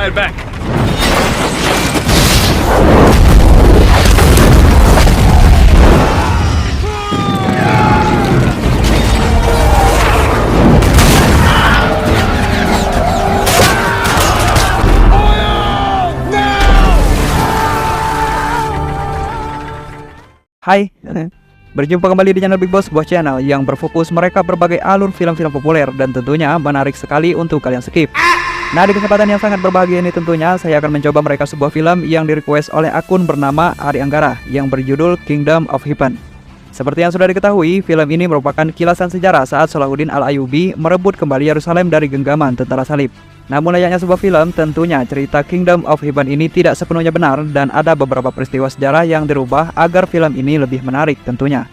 head back. Hai, berjumpa kembali di channel Big Boss, sebuah channel yang berfokus mereka berbagai alur film-film populer dan tentunya menarik sekali untuk kalian skip. Nah, di kesempatan yang sangat berbahagia ini tentunya saya akan mencoba mereka sebuah film yang direquest oleh akun bernama Ari Anggara yang berjudul Kingdom of Heaven. Seperti yang sudah diketahui, film ini merupakan kilasan sejarah saat Salahuddin Al-Ayyubi merebut kembali Yerusalem dari genggaman tentara salib. Namun layaknya sebuah film, tentunya cerita Kingdom of Heaven ini tidak sepenuhnya benar dan ada beberapa peristiwa sejarah yang dirubah agar film ini lebih menarik tentunya.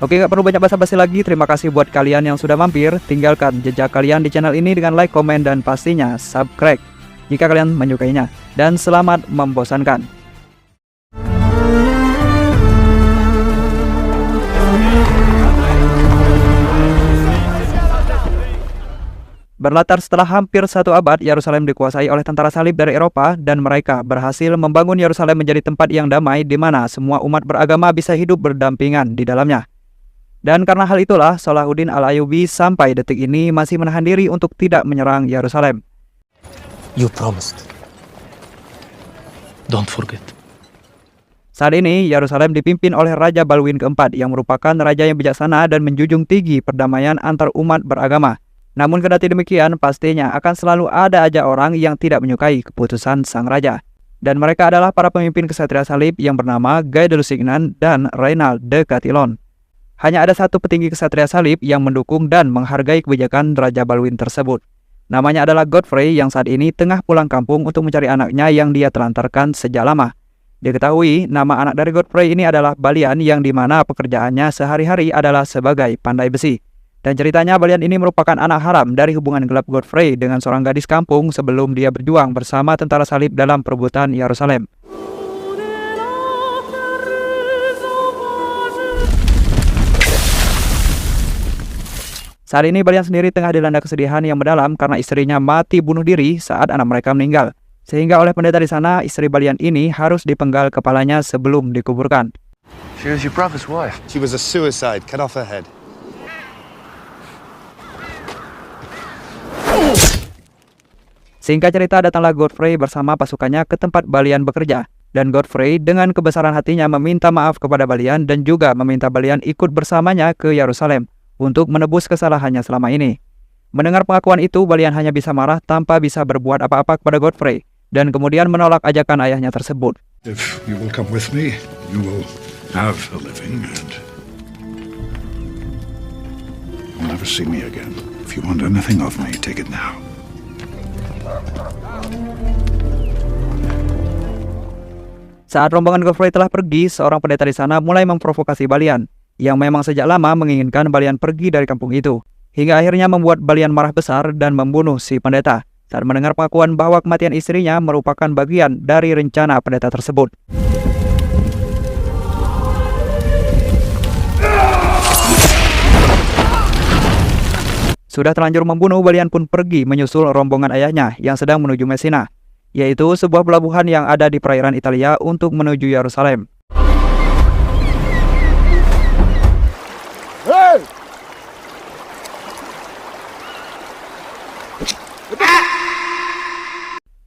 Oke, gak perlu banyak basa-basi lagi, terima kasih buat kalian yang sudah mampir. Tinggalkan jejak kalian di channel ini dengan like, komen, dan pastinya subscribe jika kalian menyukainya. Dan selamat membosankan. Berlatar setelah hampir satu abad, Yerusalem dikuasai oleh tentara salib dari Eropa dan mereka berhasil membangun Yerusalem menjadi tempat yang damai di mana semua umat beragama bisa hidup berdampingan di dalamnya. Dan karena hal itulah, Salahuddin Al-Ayyubi sampai detik ini masih menahan diri untuk tidak menyerang Yerusalem. You promised. Don't forget. Saat ini, Yerusalem dipimpin oleh Raja Balwin keempat yang merupakan raja yang bijaksana dan menjunjung tinggi perdamaian antar umat beragama. Namun kendati demikian, pastinya akan selalu ada aja orang yang tidak menyukai keputusan sang raja. Dan mereka adalah para pemimpin kesatria salib yang bernama Guy de Lusignan dan Reynald de Catillon. Hanya ada satu petinggi kesatria salib yang mendukung dan menghargai kebijakan Raja Balwin tersebut. Namanya adalah Godfrey yang saat ini tengah pulang kampung untuk mencari anaknya yang dia telantarkan sejak lama. Diketahui, nama anak dari Godfrey ini adalah Balian yang dimana pekerjaannya sehari-hari adalah sebagai pandai besi. Dan ceritanya Balian ini merupakan anak haram dari hubungan gelap Godfrey dengan seorang gadis kampung sebelum dia berjuang bersama tentara salib dalam perebutan Yerusalem. Saat ini Balian sendiri tengah dilanda kesedihan yang mendalam karena istrinya mati bunuh diri saat anak mereka meninggal. Sehingga oleh pendeta di sana, istri Balian ini harus dipenggal kepalanya sebelum dikuburkan. She was your brother's wife. She was a suicide. Cut off her head. Singkat cerita, datanglah Godfrey bersama pasukannya ke tempat Balian bekerja. Dan Godfrey dengan kebesaran hatinya meminta maaf kepada Balian dan juga meminta Balian ikut bersamanya ke Yerusalem untuk menebus kesalahannya selama ini. Mendengar pengakuan itu, Balian hanya bisa marah tanpa bisa berbuat apa-apa kepada Godfrey dan kemudian menolak ajakan ayahnya tersebut. If you will come with me, you will have a living and you'll never see me again. If you want anything of me, take it now. Saat rombongan Godfrey telah pergi, seorang pendeta di sana mulai memprovokasi Balian, yang memang sejak lama menginginkan Balian pergi dari kampung itu, hingga akhirnya membuat Balian marah besar dan membunuh si pendeta, saat mendengar pengakuan bahwa kematian istrinya merupakan bagian dari rencana pendeta tersebut. Sudah terlanjur membunuh, Balian pun pergi menyusul rombongan ayahnya yang sedang menuju Messina, yaitu sebuah pelabuhan yang ada di perairan Italia untuk menuju Yerusalem.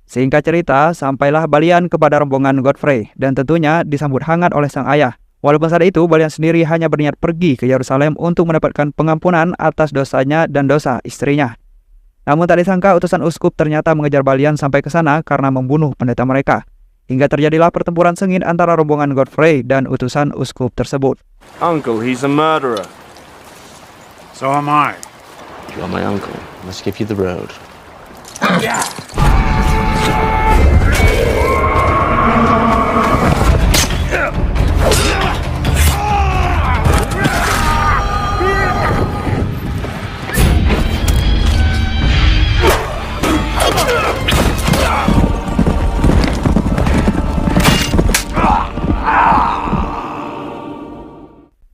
Singkat cerita, sampailah Balian kepada rombongan Godfrey dan tentunya disambut hangat oleh sang ayah. Walaupun saat itu Balian sendiri hanya berniat pergi ke Yerusalem untuk mendapatkan pengampunan atas dosanya dan dosa istrinya. Namun tak disangka utusan uskup ternyata mengejar Balian sampai ke sana karena membunuh pendeta mereka. Hingga terjadilah pertempuran sengit antara rombongan Godfrey dan utusan uskup tersebut. Uncle, he's a murderer. So am I. You are my uncle. I must give you the road.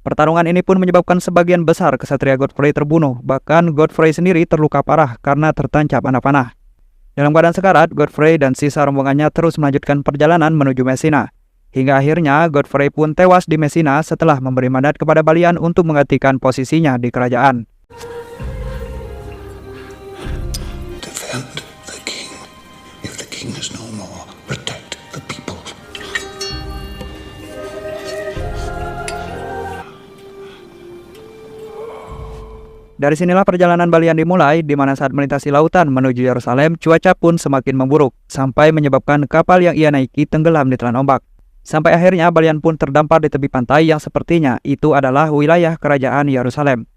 Pertarungan ini pun menyebabkan sebagian besar kesatria Godfrey terbunuh, bahkan Godfrey sendiri terluka parah karena tertancap anak panah. Dalam keadaan sekarat, Godfrey dan sisa rombongannya terus melanjutkan perjalanan menuju Messina. Hingga akhirnya Godfrey pun tewas di Messina setelah memberi mandat kepada Balian untuk menggantikan posisinya di kerajaan. Defend the king. If the king is no more, protect the people. Dari sinilah perjalanan Balian dimulai, di mana saat melintasi lautan menuju Yerusalem, cuaca pun semakin memburuk, sampai menyebabkan kapal yang ia naiki tenggelam di telan ombak. Sampai akhirnya Balian pun terdampar di tepi pantai yang sepertinya itu adalah wilayah kerajaan Yerusalem.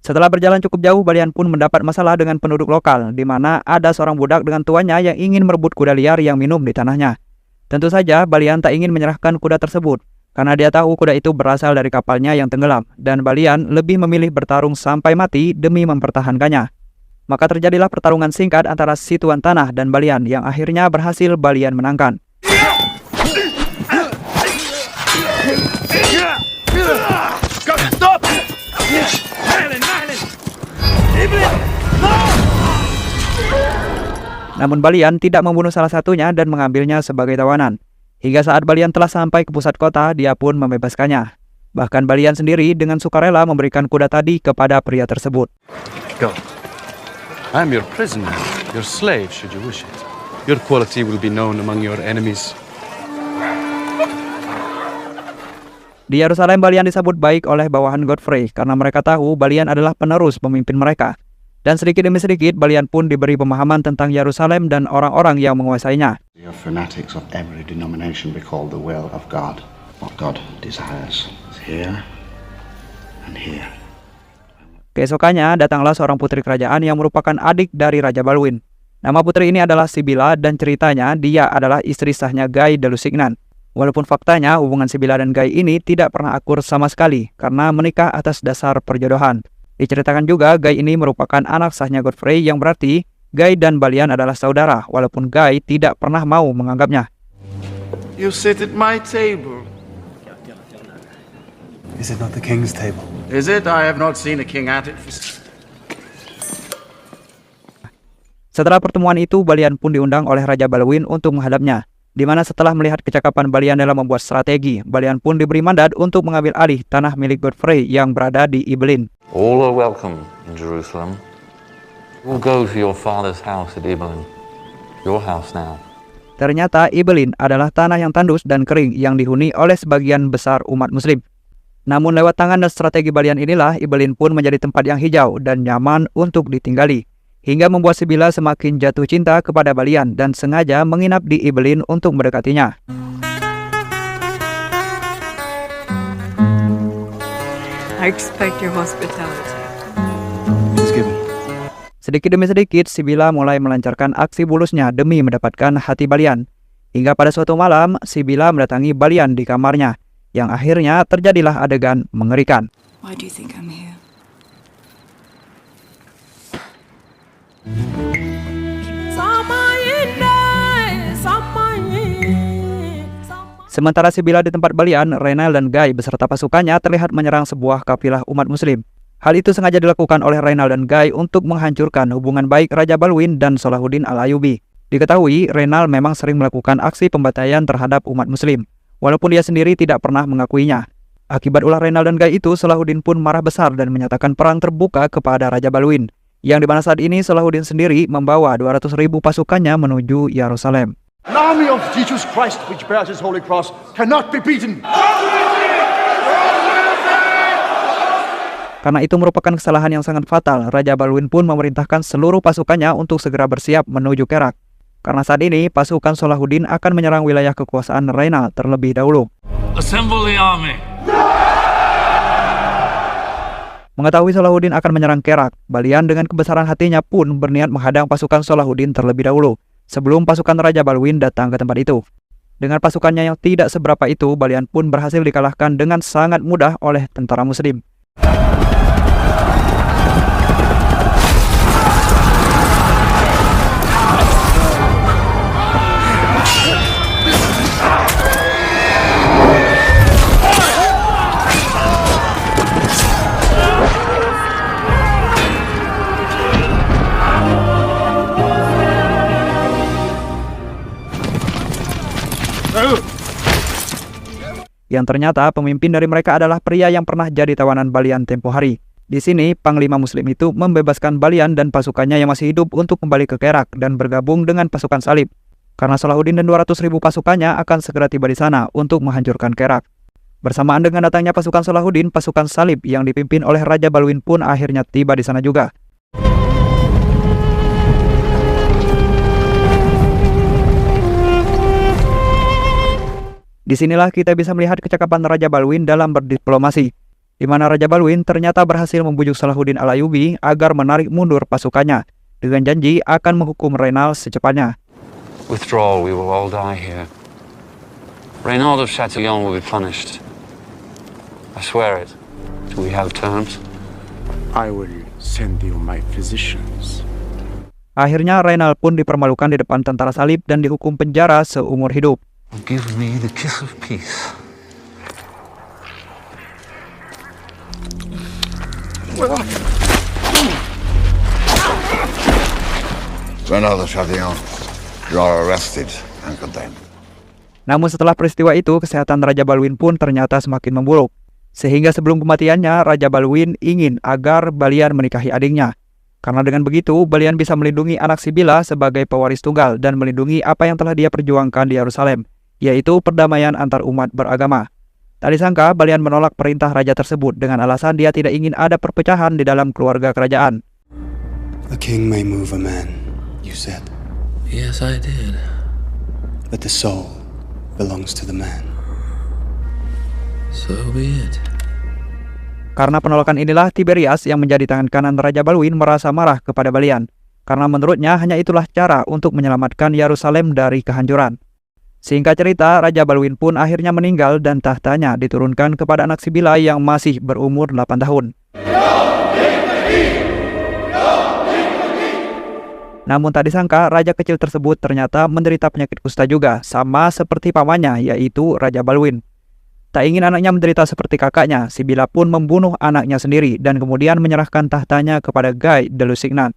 Setelah berjalan cukup jauh, Balian pun mendapat masalah dengan penduduk lokal, di mana ada seorang budak dengan tuannya yang ingin merebut kuda liar yang minum di tanahnya. Tentu saja Balian tak ingin menyerahkan kuda tersebut, karena dia tahu kuda itu berasal dari kapalnya yang tenggelam, dan Balian lebih memilih bertarung sampai mati demi mempertahankannya. Maka terjadilah pertarungan singkat antara si tuan tanah dan Balian yang akhirnya berhasil Balian menangkan. Namun Balian tidak membunuh salah satunya dan mengambilnya sebagai tawanan. Hingga saat Balian telah sampai ke pusat kota, dia pun membebaskannya. Bahkan Balian sendiri dengan sukarela memberikan kuda tadi kepada pria tersebut. Go. I'm your prisoner, your slave should you wish it. Your quality will be known among your enemies. Di Yerusalem, Balian disambut baik oleh bawahan Godfrey karena mereka tahu Balian adalah penerus pemimpin mereka. Dan sedikit demi sedikit, Balian pun diberi pemahaman tentang Yerusalem dan orang-orang yang menguasainya. Your fanatics of every denomination recall the will of God. What God desires is here and here. Keesokannya, datanglah seorang putri kerajaan yang merupakan adik dari Raja Balwin. Nama putri ini adalah Sibila dan ceritanya dia adalah istri sahnya Guy de Lusignan. Walaupun faktanya hubungan Sibila dan Guy ini tidak pernah akur sama sekali karena menikah atas dasar perjodohan. Diceritakan juga Guy ini merupakan anak sahnya Godfrey yang berarti Guy dan Balian adalah saudara walaupun Guy tidak pernah mau menganggapnya. You sit at my table. Is it not the king's table? Is it? I have not seen a king at it. Setelah pertemuan itu, Balian pun diundang oleh Raja Balwin untuk menghadapnya. Di mana setelah melihat kecakapan Balian dalam membuat strategi, Balian pun diberi mandat untuk mengambil alih tanah milik Godfrey yang berada di Ibelin. All are welcome in Jerusalem. We'll go to your father's house at Ibelin. Your house now. Ternyata Ibelin adalah tanah yang tandus dan kering yang dihuni oleh sebagian besar umat muslim. Namun lewat tangan dan strategi Balian inilah, Ibelin pun menjadi tempat yang hijau dan nyaman untuk ditinggali. Hingga membuat Sibila semakin jatuh cinta kepada Balian dan sengaja menginap di Ibelin untuk mendekatinya. I expect your hospitality. Please give me. Sedikit demi sedikit, Sibila mulai melancarkan aksi bulusnya demi mendapatkan hati Balian. Hingga pada suatu malam, Sibila mendatangi Balian di kamarnya, yang akhirnya terjadilah adegan mengerikan. Why do you think I'm here? Sementara Sibila di tempat Balian, Reynal dan Guy beserta pasukannya terlihat menyerang sebuah kafilah umat muslim. Hal itu sengaja dilakukan oleh Reynal dan Guy untuk menghancurkan hubungan baik Raja Balwin dan Salahuddin Al-Ayyubi. Diketahui, Reynal memang sering melakukan aksi pembantaian terhadap umat muslim, walaupun dia sendiri tidak pernah mengakuinya. Akibat ulah Reynal dan Guy itu, Salahuddin pun marah besar dan menyatakan perang terbuka kepada Raja Balwin, yang dimana saat ini Salahuddin sendiri membawa 200.000 pasukannya menuju Yerusalem. An army of Jesus Christ which bears his holy cross cannot be beaten. Karena itu merupakan kesalahan yang sangat fatal, Raja Balwin pun memerintahkan seluruh pasukannya untuk segera bersiap menuju Kerak. Karena saat ini pasukan Salahuddin akan menyerang wilayah kekuasaan Reynal terlebih dahulu. Assemble the army. Mengetahui Salahuddin akan menyerang Kerak, Balian dengan kebesaran hatinya pun berniat menghadang pasukan Salahuddin terlebih dahulu, sebelum pasukan Raja Balwin datang ke tempat itu. Dengan pasukannya yang tidak seberapa itu, Balian pun berhasil dikalahkan dengan sangat mudah oleh tentara muslim. yang ternyata pemimpin dari mereka adalah pria yang pernah jadi tawanan Balian tempo hari. Di sini, Panglima Muslim itu membebaskan Balian dan pasukannya yang masih hidup untuk kembali ke Kerak dan bergabung dengan pasukan salib. Karena Salahuddin dan 200.000 pasukannya akan segera tiba di sana untuk menghancurkan Kerak. Bersamaan dengan datangnya pasukan Salahuddin, pasukan salib yang dipimpin oleh Raja Balwin pun akhirnya tiba di sana juga. Disinilah kita bisa melihat kecakapan Raja Balwin dalam berdiplomasi, di mana Raja Balwin ternyata berhasil membujuk Salahuddin Al-Ayyubi agar menarik mundur pasukannya, dengan janji akan menghukum Reynal secepatnya. Withdrawal, we will all die here. Reynald of Chatillon will be punished. I swear it. Do we have terms? I will send you my physicians. Akhirnya Reynal pun dipermalukan di depan tentara salib dan dihukum penjara seumur hidup. Give me the kiss of peace. Reynald of Chatillon, you are arrested and condemned. Namun setelah peristiwa itu, kesehatan Raja Balwin pun ternyata semakin memburuk. Sehingga sebelum kematiannya, Raja Balwin ingin agar Balian menikahi adiknya. Karena dengan begitu, Balian bisa melindungi anak Sibila sebagai pewaris tunggal dan melindungi apa yang telah dia perjuangkan di Yerusalem, yaitu perdamaian antar umat beragama. Tak disangka, Balian menolak perintah raja tersebut dengan alasan dia tidak ingin ada perpecahan di dalam keluarga kerajaan. The king may move a man, you said. Yes, I did. But the soul belongs to the man. So be it. Karena penolakan inilah Tiberias yang menjadi tangan kanan Raja Balwin merasa marah kepada Balian. Karena menurutnya hanya itulah cara untuk menyelamatkan Yerusalem dari kehancuran. Singkat cerita, Raja Balwin pun akhirnya meninggal dan tahtanya diturunkan kepada anak Sibila yang masih berumur 8 tahun. Namun tak disangka, raja kecil tersebut ternyata menderita penyakit kusta juga, sama seperti pamannya, yaitu Raja Balwin. Tak ingin anaknya menderita seperti kakaknya, Sibila pun membunuh anaknya sendiri dan kemudian menyerahkan tahtanya kepada Guy de Lusignan.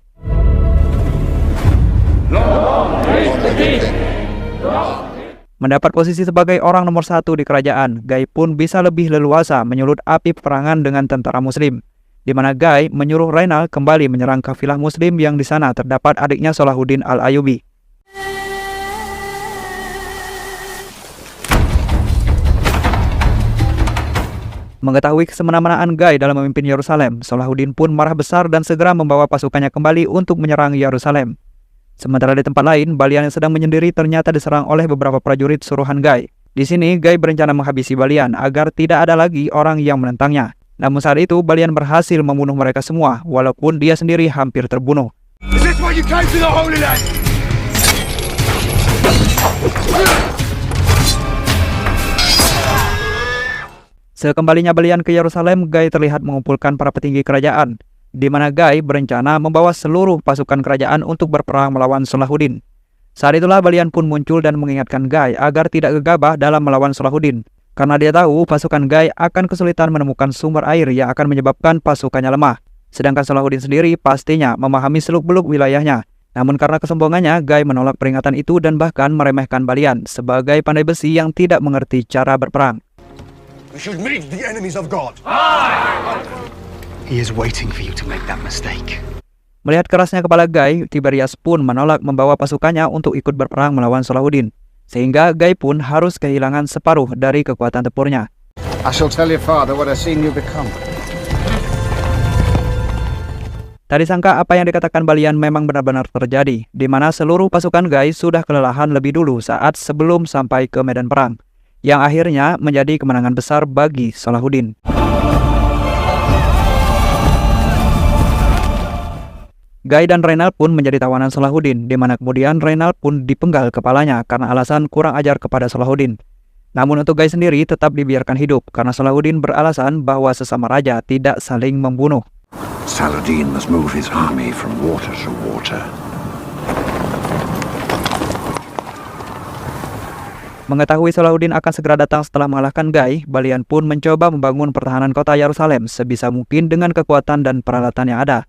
Mendapat posisi sebagai orang nomor 1 di kerajaan, Guy pun bisa lebih leluasa menyulut api peperangan dengan tentara muslim, di mana Guy menyuruh Reynal kembali menyerang kafilah muslim yang di sana terdapat adiknya Salahuddin Al-Ayyubi. Mengetahui kesemena-menaan Guy dalam memimpin Yerusalem, Salahuddin pun marah besar dan segera membawa pasukannya kembali untuk menyerang Yerusalem. Sementara di tempat lain, Balian yang sedang menyendiri ternyata diserang oleh beberapa prajurit suruhan Guy. Di sini, Guy berencana menghabisi Balian agar tidak ada lagi orang yang menentangnya. Namun saat itu, Balian berhasil membunuh mereka semua, walaupun dia sendiri hampir terbunuh. Is this why you came to the Holy Land? Sekembalinya Balian ke Yerusalem, Guy terlihat mengumpulkan para petinggi kerajaan, di mana Guy berencana membawa seluruh pasukan kerajaan untuk berperang melawan Salahuddin. Saat itulah Balian pun muncul dan mengingatkan Guy agar tidak gegabah dalam melawan Salahuddin, karena dia tahu pasukan Guy akan kesulitan menemukan sumber air yang akan menyebabkan pasukannya lemah. Sedangkan Salahuddin sendiri pastinya memahami seluk-beluk wilayahnya. Namun karena kesombongannya, Guy menolak peringatan itu dan bahkan meremehkan Balian sebagai pandai besi yang tidak mengerti cara berperang. We should meet the enemies of God. He is waiting for you to make that mistake. Melihat kerasnya kepala Guy, Tiberias pun menolak membawa pasukannya untuk ikut berperang melawan Salahuddin, sehingga Guy pun harus kehilangan separuh dari kekuatan tempurnya. I shall tell your father what I've seen you become. Tak disangka apa yang dikatakan Balian memang benar-benar terjadi, di mana seluruh pasukan Guy sudah kelelahan lebih dulu saat sebelum sampai ke medan perang, yang akhirnya menjadi kemenangan besar bagi Salahuddin. Guy dan Reynal pun menjadi tawanan Salahuddin, di mana kemudian Reynal pun dipenggal kepalanya karena alasan kurang ajar kepada Salahuddin. Namun untuk Guy sendiri tetap dibiarkan hidup karena Salahuddin beralasan bahwa sesama raja tidak saling membunuh. Saladin must move his army from water to water. Mengetahui Salahuddin akan segera datang setelah mengalahkan Guy, Balian pun mencoba membangun pertahanan kota Yerusalem sebisa mungkin dengan kekuatan dan peralatan yang ada.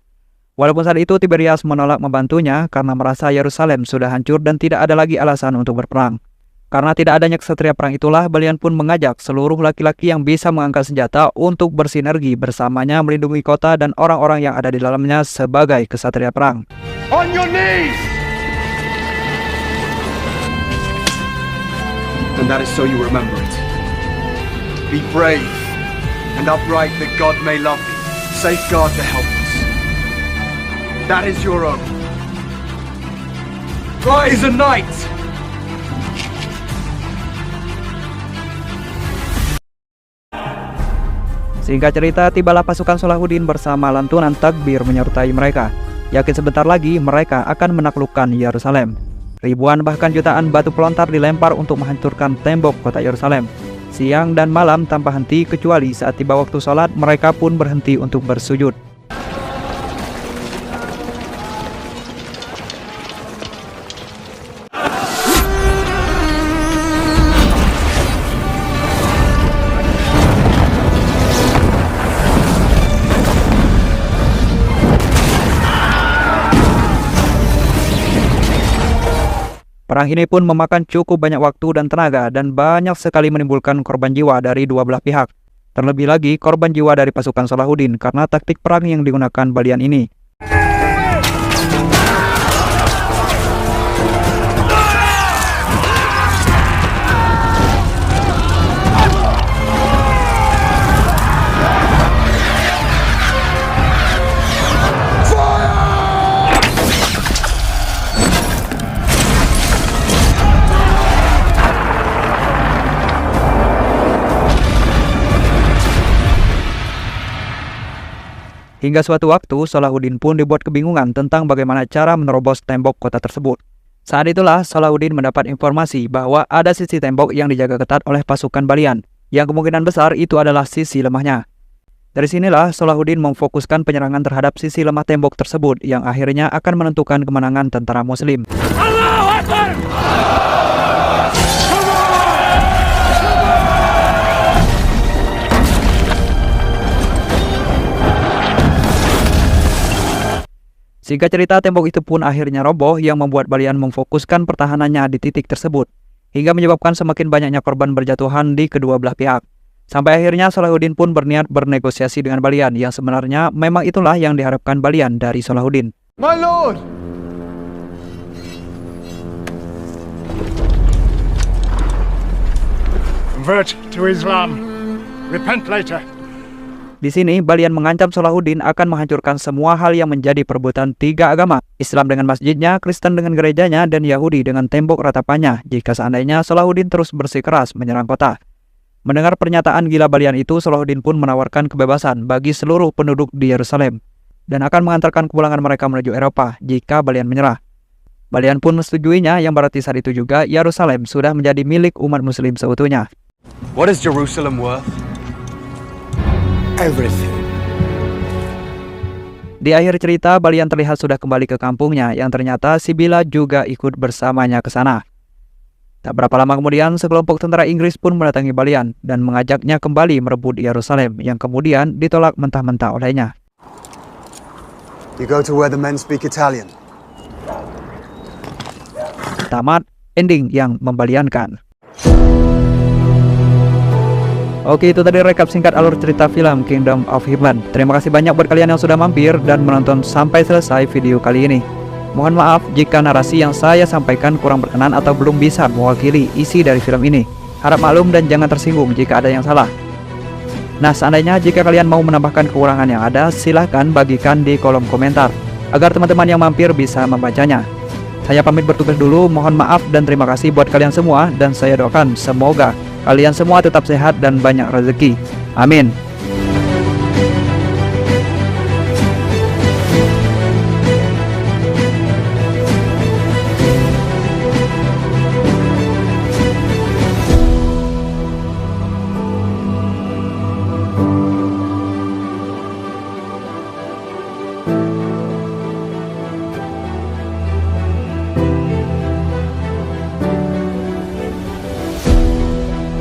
Walaupun saat itu Tiberias menolak membantunya karena merasa Yerusalem sudah hancur dan tidak ada lagi alasan untuk berperang. Karena tidak adanya kesatria perang itulah, Balian pun mengajak seluruh laki-laki yang bisa mengangkat senjata untuk bersinergi bersamanya melindungi kota dan orang-orang yang ada di dalamnya sebagai kesatria perang. On your knees! And that is so you remember it. Be brave and upright that God may love thee. Safeguard the helpless. That is your oath. Rise a knight! Singkat cerita, tibalah pasukan Salahuddin bersama lantunan takbir menyertai mereka. Yakin sebentar lagi mereka akan menaklukkan Yerusalem. Ribuan bahkan jutaan batu pelontar dilempar untuk menghancurkan tembok kota Yerusalem. Siang dan malam tanpa henti, kecuali saat tiba waktu sholat mereka pun berhenti untuk bersujud. Perang ini pun memakan cukup banyak waktu dan tenaga dan banyak sekali menimbulkan korban jiwa dari dua belah pihak. Terlebih lagi korban jiwa dari pasukan Salahuddin karena taktik perang yang digunakan Balian ini. Hingga suatu waktu, Salahuddin pun dibuat kebingungan tentang bagaimana cara menerobos tembok kota tersebut. Saat itulah Salahuddin mendapat informasi bahwa ada sisi tembok yang dijaga ketat oleh pasukan Balian, yang kemungkinan besar itu adalah sisi lemahnya. Dari sinilah Salahuddin memfokuskan penyerangan terhadap sisi lemah tembok tersebut yang akhirnya akan menentukan kemenangan tentara Muslim. Allahu Akbar! Singkat cerita, tembok itu pun akhirnya roboh yang membuat Balian memfokuskan pertahanannya di titik tersebut, hingga menyebabkan semakin banyaknya korban berjatuhan di kedua belah pihak. Sampai akhirnya Salahuddin pun berniat bernegosiasi dengan Balian, yang sebenarnya memang itulah yang diharapkan Balian dari Salahuddin. My lord! Convert to Islam. Repent later. Di sini, Balian mengancam Salahuddin akan menghancurkan semua hal yang menjadi perebutan tiga agama, Islam dengan masjidnya, Kristen dengan gerejanya, dan Yahudi dengan tembok ratapannya, jika seandainya Salahuddin terus bersikeras menyerang kota. Mendengar pernyataan gila Balian itu, Salahuddin pun menawarkan kebebasan bagi seluruh penduduk di Yerusalem, dan akan mengantarkan kepulangan mereka menuju Eropa jika Balian menyerah. Balian pun menyetujui,nya, yang berarti saat itu juga Yerusalem sudah menjadi milik umat muslim seutuhnya. What is Jerusalem worth? Everything. Di akhir cerita, Balian terlihat sudah kembali ke kampungnya, yang ternyata Sibila juga ikut bersamanya ke sana. Tak berapa lama kemudian, sekelompok tentara Inggris pun mendatangi Balian dan mengajaknya kembali merebut Yerusalem, yang kemudian ditolak mentah-mentah olehnya. You go to where the men speak Italian. Tamat, ending yang membaliankan. Oke, itu tadi rekap singkat alur cerita film Kingdom of Heaven. Terima kasih banyak buat kalian yang sudah mampir dan menonton sampai selesai video kali ini. Mohon maaf jika narasi yang saya sampaikan kurang berkenan atau belum bisa mewakili isi dari film ini. Harap maklum dan jangan tersinggung jika ada yang salah. Nah, seandainya jika kalian mau menambahkan kekurangan yang ada, silahkan bagikan di kolom komentar, agar teman-teman yang mampir bisa membacanya. Saya pamit bertugas dulu, mohon maaf dan terima kasih buat kalian semua, dan saya doakan semoga kalian semua tetap sehat dan banyak rezeki. Amin.